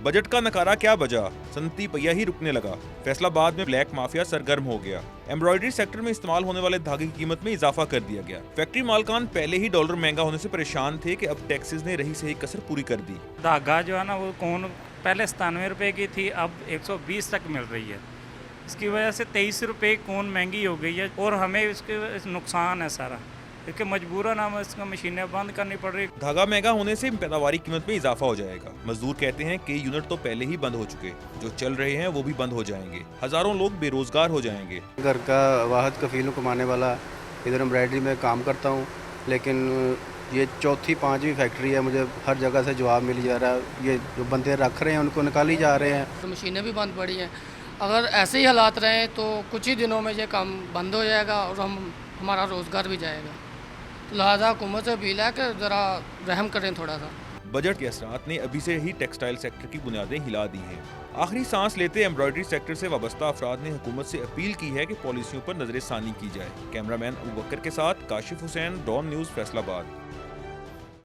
Budget का नकारा क्या बजा, सनती पहिया ही रुकने लगा। फैसलाबाद में ब्लैक माफिया सरगर्म हो गया। एम्ब्रॉयडरी सेक्टर में इस्तेमाल होने वाले धागे की कीमत में इजाफा कर दिया गया। फैक्ट्री मालकान पहले ही डॉलर महंगा होने से परेशान थे कि अब टैक्सेस ने रही सही कसर पूरी कर दी। धागा जो है ना वो कौन पहले 97 रुपये की थी, अब 120 तक मिल रही है। इसकी वजह से 23 रुपये कौन महंगी हो गई है और हमें इसके नुकसान है सारा, क्योंकि मजबूरन हम इसका मशीनें बंद करनी पड़ रही। धागा महंगा होने से पैदावारी कीमत में इजाफा हो जाएगा। मजदूर कहते हैं कई यूनिट तो पहले ही बंद हो चुके, जो चल रहे हैं वो भी बंद हो जाएंगे। हजारों लोग बेरोजगार हो जाएंगे। घर का वाहद कफील कमाने वाला इधर एम्ब्रॉयडरी में काम करता हूँ, लेकिन ये चौथी पांचवी फैक्ट्री है। मुझे हर जगह से जवाब मिल जा रहा है, ये जो बंदे रख रहे हैं उनको निकाली जा रहे हैं। तो मशीनें भी बंद पड़ी हैं। अगर ऐसे ही हालात रहे तो कुछ ही दिनों में ये काम बंद हो जाएगा और हमारा रोज़गार भी जाएगा। तो लिहाजा हुकूमत से अपील है कि ज़रा रहम करें थोड़ा सा। बजट के असरात ने अभी से ही टेक्सटाइल सेक्टर की बुनियादें हिला दी हैं। आखिरी सांस लेते एम्ब्रॉयडरी सेक्टर से वाबस्ता अफराद ने हुकूमत से अपील की है कि पॉलिसियों पर नजर सानी की जाए। कैमरामैन अबू बकर के साथ काशिफ हुसैन, डॉन न्यूज़, फैसलाबाद।